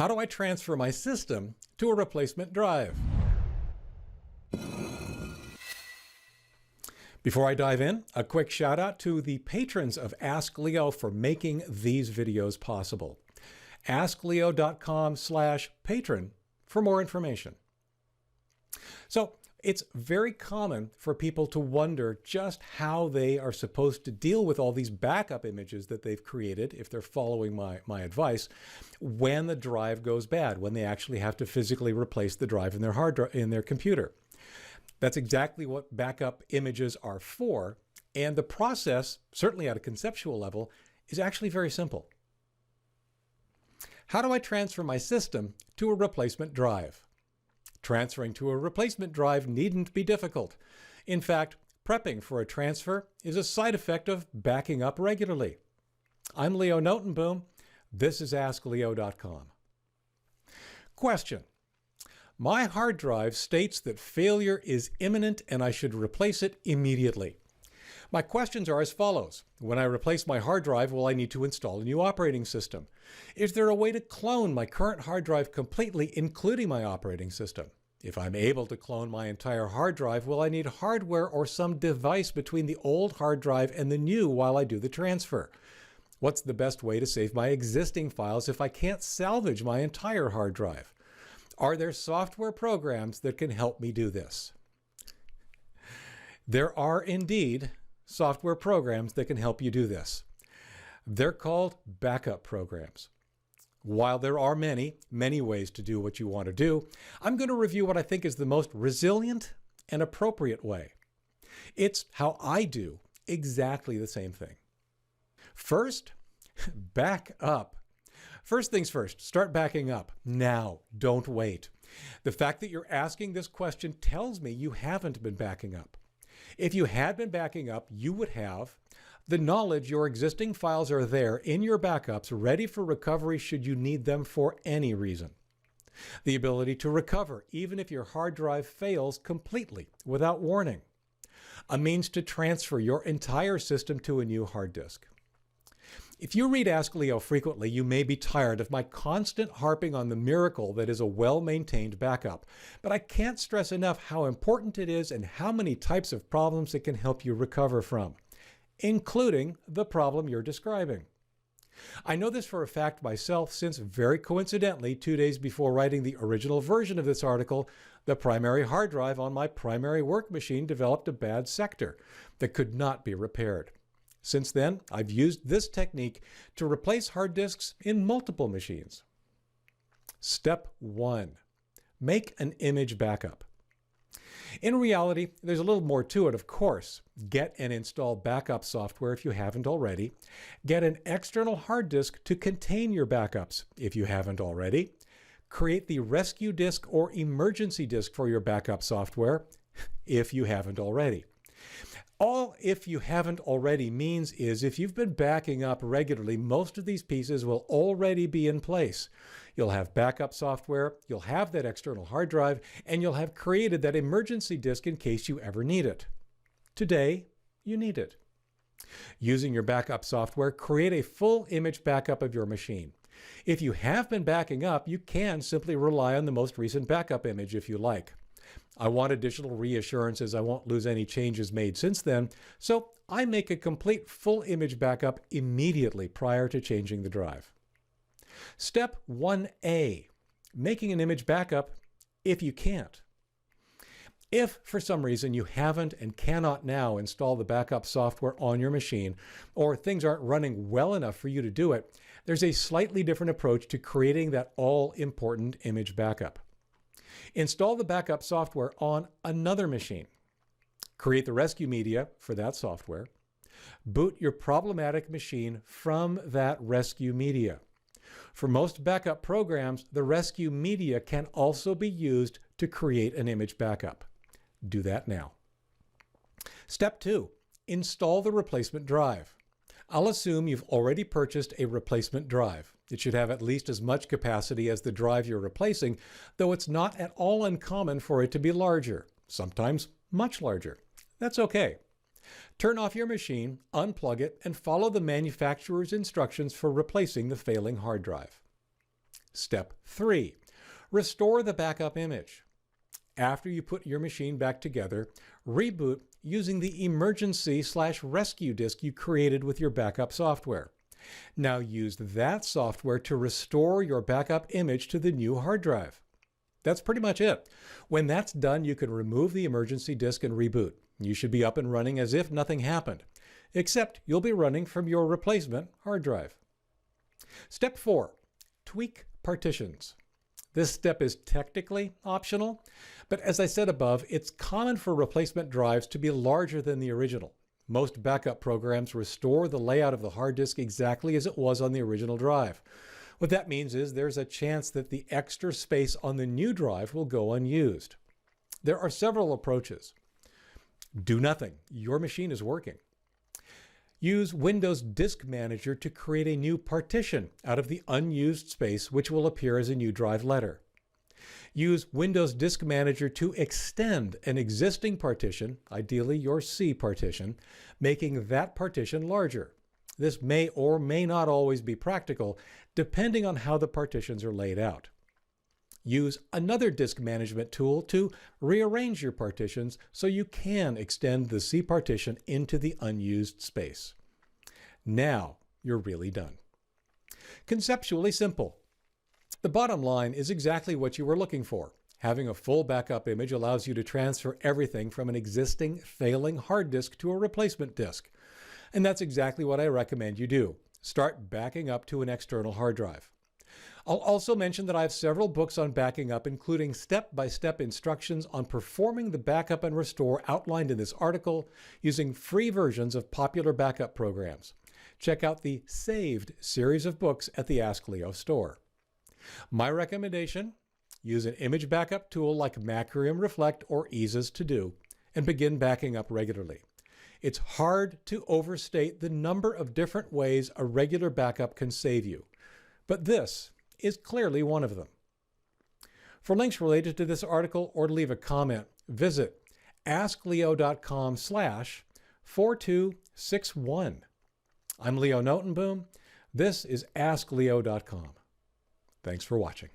How do I transfer my system to a replacement drive? Before I dive in, a quick shout out to the patrons of askleo for making these videos possible. askleo.com/patron for more information. So it's very common for people to wonder just how they are supposed to deal with all these backup images that they've created, if they're following my advice, when the drive goes bad, when they actually have to physically replace the drive in their hard drive in their computer. That's exactly what backup images are for, and the process, certainly at a conceptual level, is actually very simple. How do I transfer my system to a replacement drive? Transferring to a replacement drive needn't be difficult. In fact, prepping for a transfer is a side effect of backing up regularly. I'm Leo Notenboom. This is askleo.com. Question. My hard drive states that failure is imminent and I should replace it immediately. My questions are as follows. When I replace my hard drive, will I need to install a new operating system? Is there a way to clone my current hard drive completely, including my operating system? If I'm able to clone my entire hard drive, will I need hardware or some device between the old hard drive and the new while I do the transfer? What's the best way to save my existing files if I can't salvage my entire hard drive? Are there software programs that can help me do this? There are indeed software programs that can help you do this. They're called backup programs. While there are many ways to do what you want to do, I'm going to review what I think is the most resilient and appropriate way. It's how I do exactly the same thing. First, back up. First things first, start backing up now. Don't wait. The fact that you're asking this question tells me you haven't been backing up. If you had been backing up, you would have the knowledge your existing files are there in your backups, ready for recovery should you need them for any reason. The ability to recover, even if your hard drive fails completely without warning. A means to transfer your entire system to a new hard disk. If you read Askleo frequently, you may be tired of my constant harping on the miracle that is a well-maintained backup, but I can't stress enough how important it is and how many types of problems it can help you recover from, including the problem you're describing. I know this for a fact myself since, very coincidentally, 2 days before writing the original version of this article, the primary hard drive on my primary work machine developed a bad sector that could not be repaired. Since then, I've used this technique to replace hard disks in multiple machines. Step 1. Make an image backup. In reality, there's a little more to it, of course. Get and install backup software if you haven't already. Get an external hard disk to contain your backups if you haven't already. Create the rescue disk or emergency disk for your backup software if you haven't already. All "if you haven't already" means is if you've been backing up regularly, most of these pieces will already be in place. You'll have backup software, you'll have that external hard drive, and you'll have created that emergency disk in case you ever need it. Today, you need it. Using your backup software, create a full image backup of your machine. If you have been backing up, you can simply rely on the most recent backup image if you like. I want additional reassurances I won't lose any changes made since then, so I make a complete full image backup immediately prior to changing the drive. Step 1A, making an image backup if you can't. If for some reason you haven't and cannot now install the backup software on your machine, or things aren't running well enough for you to do it, there's a slightly different approach to creating that all-important image backup. Install the backup software on another machine. Create the rescue media for that software. Boot your problematic machine from that rescue media. For most backup programs, the rescue media can also be used to create an image backup. Do that now. Step 2. Install the replacement drive. I'll assume you've already purchased a replacement drive. It should have at least as much capacity as the drive you're replacing, though it's not at all uncommon for it to be larger, sometimes much larger. That's okay. Turn off your machine, unplug it, and follow the manufacturer's instructions for replacing the failing hard drive. Step 3. Restore the backup image. After you put your machine back together, reboot using the emergency/rescue disk you created with your backup software. Now use that software to restore your backup image to the new hard drive. That's pretty much it. When that's done, you can remove the emergency disk and reboot. You should be up and running as if nothing happened, except you'll be running from your replacement hard drive. Step 4. Tweak partitions. This step is technically optional, but as I said above, it's common for replacement drives to be larger than the original. Most backup programs restore the layout of the hard disk exactly as it was on the original drive. What that means is there's a chance that the extra space on the new drive will go unused. There are several approaches. Do nothing. Your machine is working. Use Windows Disk Manager to create a new partition out of the unused space, which will appear as a new drive letter. Use Windows Disk Manager to extend an existing partition, ideally your C partition, making that partition larger. This may or may not always be practical, depending on how the partitions are laid out. Use another disk management tool to rearrange your partitions so you can extend the C partition into the unused space. Now you're really done. Conceptually simple. The bottom line is exactly what you were looking for. Having a full backup image allows you to transfer everything from an existing failing hard disk to a replacement disk. And that's exactly what I recommend you do. Start backing up to an external hard drive. I'll also mention that I have several books on backing up, including step-by-step instructions on performing the backup and restore outlined in this article using free versions of popular backup programs. Check out the Saved series of books at the Askleo store. My recommendation, use an image backup tool like Macrium Reflect or Ease's To Do and begin backing up regularly. It's hard to overstate the number of different ways a regular backup can save you, but this is clearly one of them. For links related to this article or to leave a comment, visit askleo.com/4261. I'm Leo Notenboom. This is askleo.com. Thanks for watching.